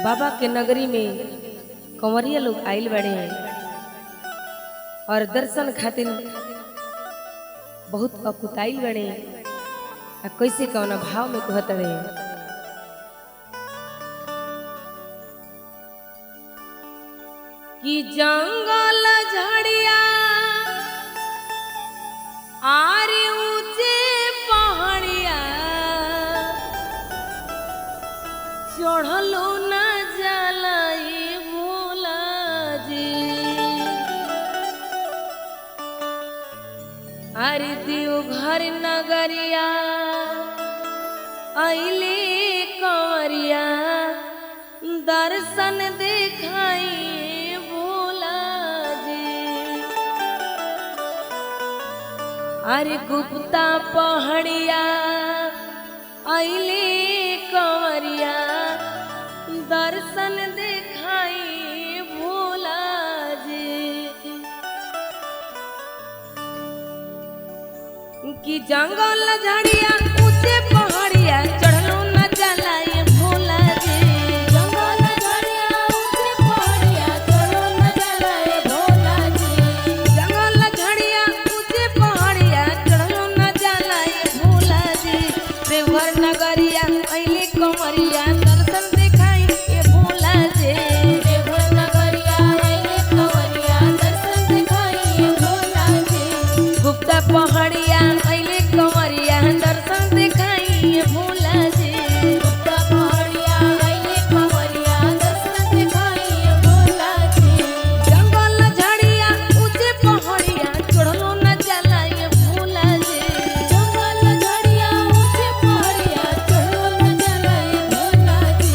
बाबा के नगरी में कंवरिया लोग आइल बड़े हैं और दर्शन खातिर बहुत अकुताइल बड़े हैं। कैसे कौना भाव में कहत रहे कि जंगल झाड़िया आरे ऊंचे पहाड़िया चढ़लो न जलाई भोला जी। अरे देवघर नगरिया अइले कंवरिया दर्शन देखाई भोला जी। अरे गुप्ता पहाड़िया अइले कंवरिया दर्शन देखाई भोला जी। कि जंगल झाड़िया ऊंचे पहाड़िया चढ़लो न जलाए भोला जी। जंगल झाड़िया ऊंचे पहाड़िया चढ़ो न जलाए भोला जी। जंगल झाड़िया ऊंचे पहाड़िया चढ़लो न जलाए भोला जी। देवघर नगरिया अइले कंवरिया दर्शन देखाई ए भोला जी। देवघर नगरिया अइले कंवरिया दर्शन देखाई भोला जी। गुप्ता पहाड़िया अइले कंवरिया दर्शन देखाई ए भोला जी। गुप्ता पहाड़िया अइले कंवरिया दर्शन देखाई भोला जी। जंगल झाड़िया ऊंचे पहाड़िया चढ़लो न जलाए भोला जी। जंगल झाड़िया ऊंचे पहाड़िया चढ़ो न जलाए भोला जी।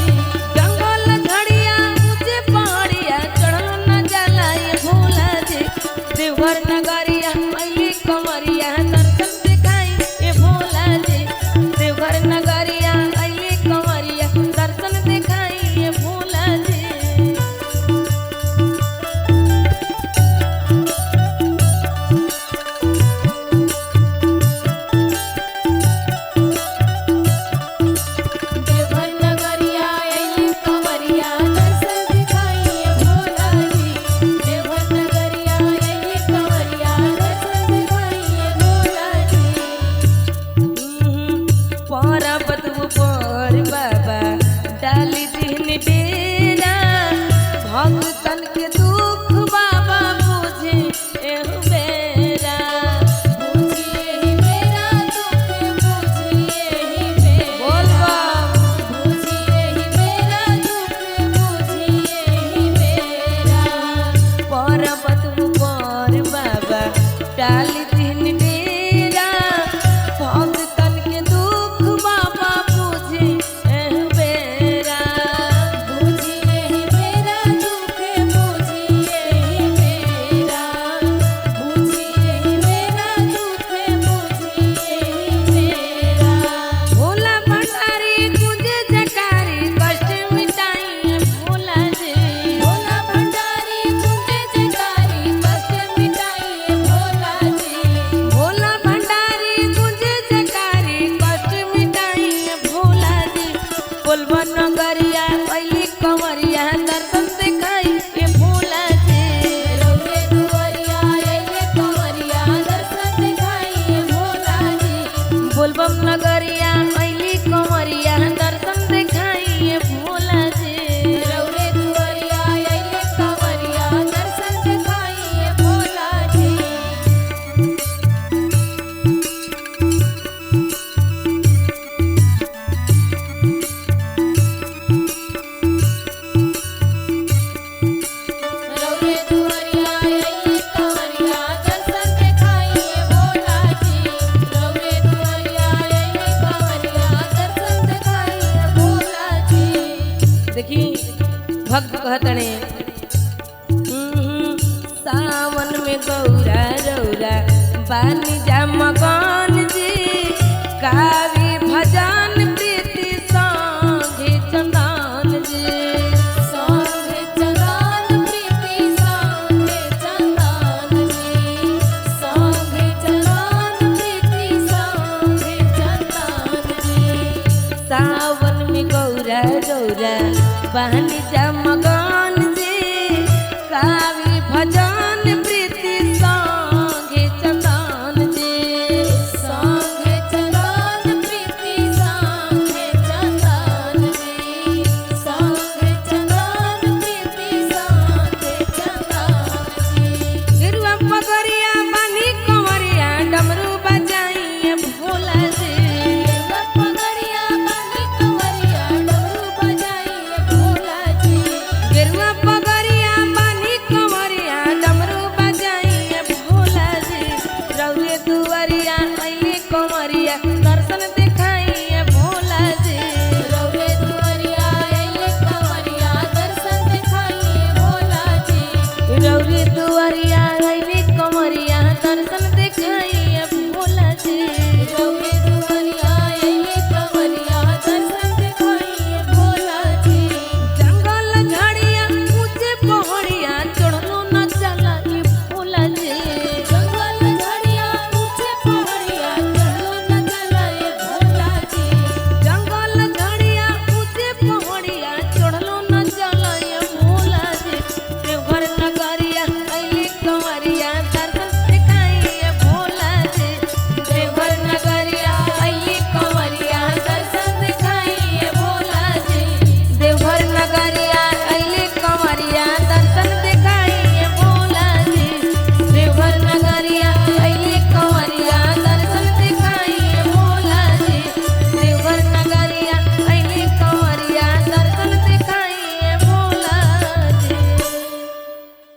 जंगल झाड़िया ऊंचे पहाड़िया चढ़लो न जलाए भोला जी। देवघर नगरिया अइले कंवरिया दर्शन देखाई ए भोला जी। देवघर नगरिया अइले कंवरिया दर्शन देखाई ए भोला जी। देवघर नगरिया अइले कंवरिया दर्शन देखाई भोला जी। देवघर नगरिया अइले कंवरिया दर्शन देखाई भोला जी। पर्वत ऊपर बाबा डाली दिन डेरा भक्तन के दुख बाबा बुझे एहु बेरा। बुझिए ही मेरा दुख बुझिए ही मेरा। बोल बम। बुझिए ही मेरा दुख बुझिए ही मेरा। पर्वत ऊपर बाबा डाली दिन डेरा भक्तन के दुख बाबा बुझे एहु बेरा। बुझिए ही मेरा दुख बुझिए ही मेरा। बुझिए ही मेरा दुख बुझिए ही मेरा। भोला भंडारी गुंजे जयकारी कष्ट मिटाई भोला जी। भोला भंडारी गुंजे जयकारी कष्ट मिटाई भोला जी। भोला भंडारी गुंजे जयकारी कष्ट मिटाई भोला जी। बोलबा नगरिया अइले कंवरिया दर्शन देखाई ए भोला जी। रौरे दुआरिया अइले कंवरिया दर्शन देखाई भोला जी। बोलबम नगरिया अइले कंवरिया दर्शन देखाई ए भोला जी। रौरे दुआरिया अइले कंवरिया दर्शन देखाई भोला जी। रौरे दुआरिया अइले कंवरिया दर्शन देखाई भोला जी। रौरे दुआरिया अइले कंवरिया दर्शन देखाई भोला जी। देखी भक्त कहतने सावन में गौरा रौरा बानी जा मकान जी। कावी भजन प्रीति संगे चंदन जी। संगे चंदन प्रीति संगे चंदन जी। संगे चंदन प्रीति संगे चंदन जी। सावन में गौरा रौरा बहनी जमगान जी कावी भजन प्रीति संगे चंदन जी संगे चंदन प्रीति संगे चंदन जी संगे चंदन प्रीति संगे चंदन जी गिरुआ पगरिया बनी कंवरिया डमरू बजाइए भोला जी पगड़िया बांधी कंवरिया डमरू बजाइए भोला जी गिरुआ पगरिया बनी कंवरिया डमरू बजाइए भोला जी रउए दुआरिया अइले कंवरिया दर्शन दिखाइए भोला जी रउरे दुआरिया अइले कंवरिया दर्शन दिखाइए भोला जी रउए दुआरिया अइले कंवरिया दर्शन दिखाइए भोला जी रउरे